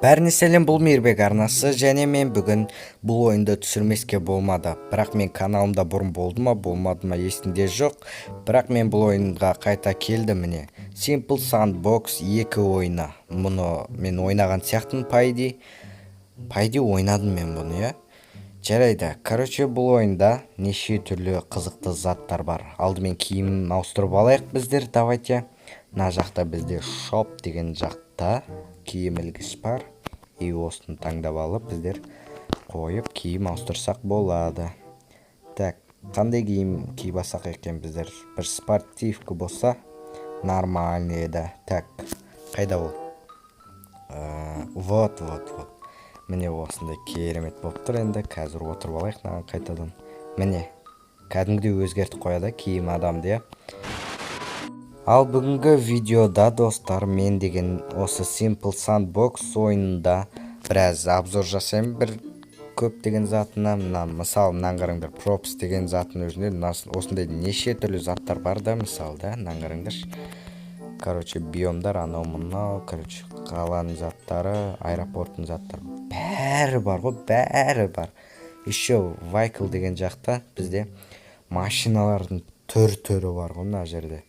Бәріне сәлем, бұл Мейірбек арнасы, және мен бүгін бұл ойынды түсірмеске болмады. Бірақ мен каналымда бұрын болды ма, болмады ма есімде жоқ. Бірақ мен бұл ойынға қайта келдім міне. Simple Sandbox 2 ойыны. Мұны мен ойнаған сияқтымын пайди ойнадым мен бұны, я. Жарайды, короче, бұл ойында неше түрлі қызықты заттар бар. Алдымен киімін ауыстырып алайық біздер, давайте. Мына жақта бізде шоп деген жақта киім ілгіш бар. И осыны таңдап алып біздер қойып киім ауыстырсақ болады. Так, қандай киім киіп алсақ екен біздер? Бір спортивка болса нормальный еді. Так, қайда ол? Вот. Міне осындай керемет болып тұр енді. Қазір отырып алайық маған қайтадан. Міне, кәдімгідей өзгертіп қояды киім адамды, я. Ал бүгінгі видеода достар, мен деген осы Simple Sandbox ойынында біраз обзор жасаймын бір көп деген затына. Мысалы, мынаны қараңдар, Props деген затын өзінде осындай неше түрлі заттар бар да, мысалы да, мынаны қараңдар. Короче, биомдар, анау мынау, короче, қаланың заттары, аэропорттың заттары, бәрі бар ғой, бәрі бар. Еще Vehicle деген жақта бізде машиналардың түрі бар ғой мына жерде.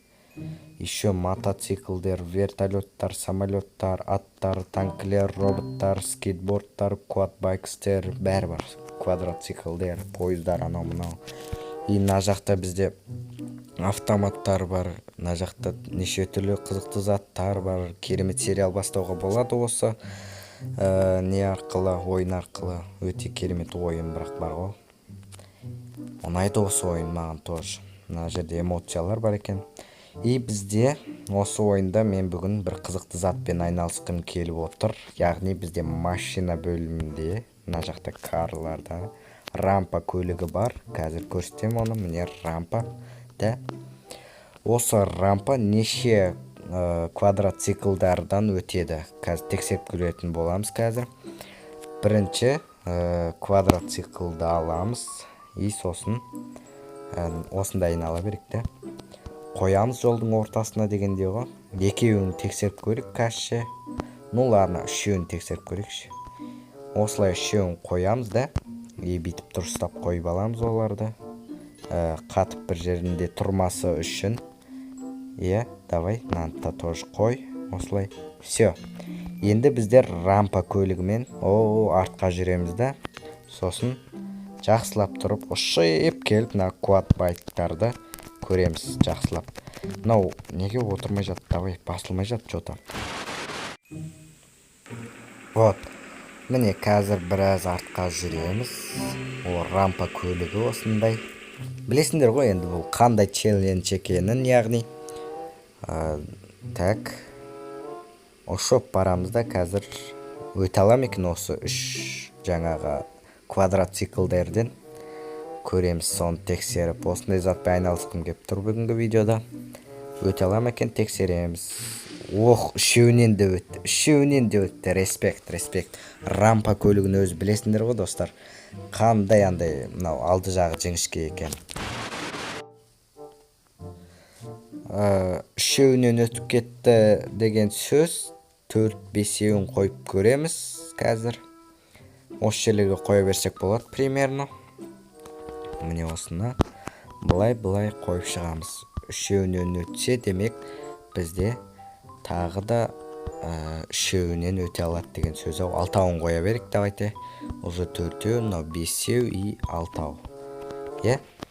Еще мотоциклдер, вертолеттар, самолеттар, аттар, танкілер, роботтар, скейтбордтар, квадбайкстер, бәрі бар. Квадроциклдер, пойыздар, анау мынау. И мына жақта бізде автоматтар бар. Мына жақта неше түрлі қызықты заттар бар. Керемет сериал бастауға болады осы не арқылы, ойын арқылы. Өте керемет ойын бірақ бар ғой. Ұнайды осы ойын маған тоже. Мына жерде эмоциялар бар екен. И бізде осы ойында мен бүгін бір қызықты затпен айналысқым келіп отыр. Яғни бізде машина бөлімінде, мына жақта карларда рампа көлігі бар. Қазір көрсетем оны, міне рампа. Да. Осы рампа неше квадроциклдардан өтеді. Қазір тексеріп көретін боламыз қазір. Бірінші квадроциклды аламыз. И сосын осында айнала беректі. Қоямыз жолдың ортасына дегенде ғой. Екеуін тексеріп көрік қазір. Ну ладно, үшеуін тексеріп көрекші. Осылай үшеуін қоямыз да. И битіп дұрыстап қойып аламыз оларды. Қатып бір жерінде тұрмасы үшін. Давай, мынаны тоже қой. Осылай. Все. Енді біздер рампа көлігімен артқа жүреміз да. Сосын жақсылап тұрып, ұшып келіп, мына квадбайктарды көреміз жақсылап. Мынау неге отырмай жатты, давай, басылмай жатты что-то. Вот. Міне қазір біраз артқа жүреміз. Рампа көлігі осындай. Білесіңдер ғой енді бұл қандай челлендж екенін, яғни. Так. Ұшып барамыз да қазір өте алам екен осы үш жаңағы квадроциклдерден. Көреміз, соны тексеріп, осындай затпен айналысқым кеп тұр бүгінгі видеода. Өте алам екен, тексереміз. Үшеуінен де өтті. Респект. Рампа көлігін өзі білесіңдер ғой достар. Қандай мынау алды жағы жіңішке екен. Үшеуінен өтіп кетті деген сөз. 4-5-еуін қойып көреміз қазір. Осы жерлерге қоя берсек болады примерно. Міне осыны былай қойып шығамыз. Үшеуінен өтсе демек бізде тағы да үшеуінен өте алады деген сөз. Алтауын қоя берек, давайте. Уже 4-еу, мынау 5-еу и 6-ау.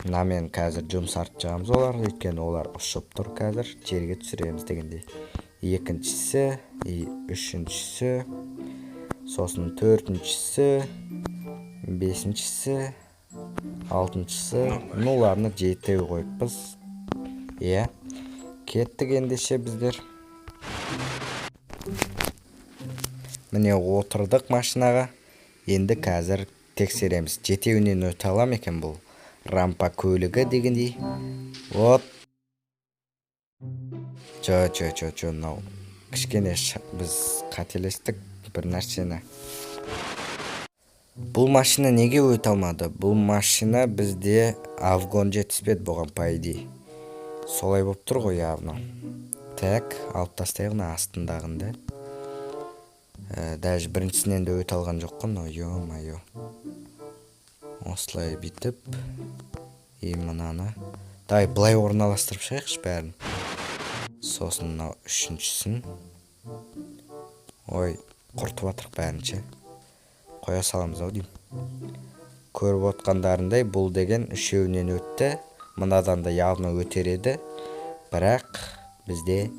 Мынамен қазір жұмыс артып жағамыз олар, өйткені олар ұшып тұр қазір. Жерге түсіреміз дегенде. Екіншісі, үшіншісі, сосын 4-шісі, 5-шісі, 6-шысы, нуларны 7-еу қойыппыз. Кеттік ендеше біздер. Міне отырдық машинаға. Енді қазір тексереміз. 7-еуінен өте алам екен бұл рампа көлігі дегендей. Вот. Жо, мынау. Кішкене біз қателестік бір нәрсені. Бұл машина неге өте алмады? Бұл машина бізде авгон жетіспеді бұған пайди. Солай болып тұр ғой явно. Так, алып тастайық астындағында. Даже біріншісінен де өте алған жоқпын. Ё-моё. Осылай бүйтіп, мынаны. Давай былай орналастырып шығайықшы бәрін. Сосын мынау үшіншісін. Ой, құртып атырық бәрінше. Қоя саламыз ау деймін. Көріп отқандарындай бұл деген үшеуінен өтті. Мынадан да явно өтер еді. Бірақ бізде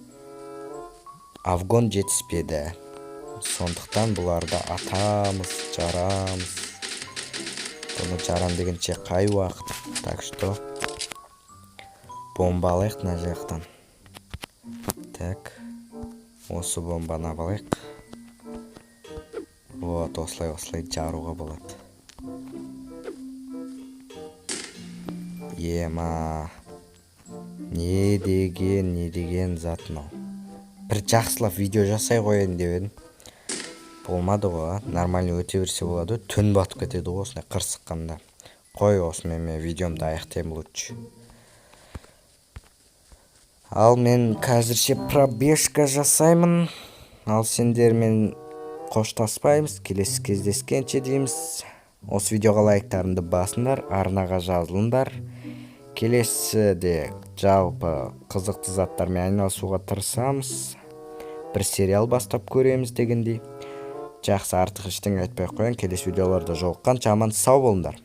авгон жетіспеді. Сондықтан бұларды атамыз, жарамыз. Бұны жарам дегенше қай уақыт. Так что бомба алайық мына жақтан. Так, осы бомбаны алайық. Вот, осылай жаруға болады. Ема. Не деген зат мынау. Бір жақсылап видео жасай қояйын деп едім. Болмады ғой, нормально өте берсе болады. Түн батып кетеді ғой осындай қырсыққанда. Қой осымен мен видеомды аяқтаймын лучше. Ал мен қазірше пробежка жасаймын. Ал сендермен қоштаспаймыз. Келесі кездескенше дейміз. Осы видеоға лайктарыңды басыңдар, арнаға жазылыңдар. Келесіде жалпы қызықты заттармен айналысуға тырысамыз. Бір сериал бастап көреміз дегендей. Жақсы, артық ештеңе айтпай ақ қояйын. Келесі видеоларда жолыққанша аман сау болыңдар.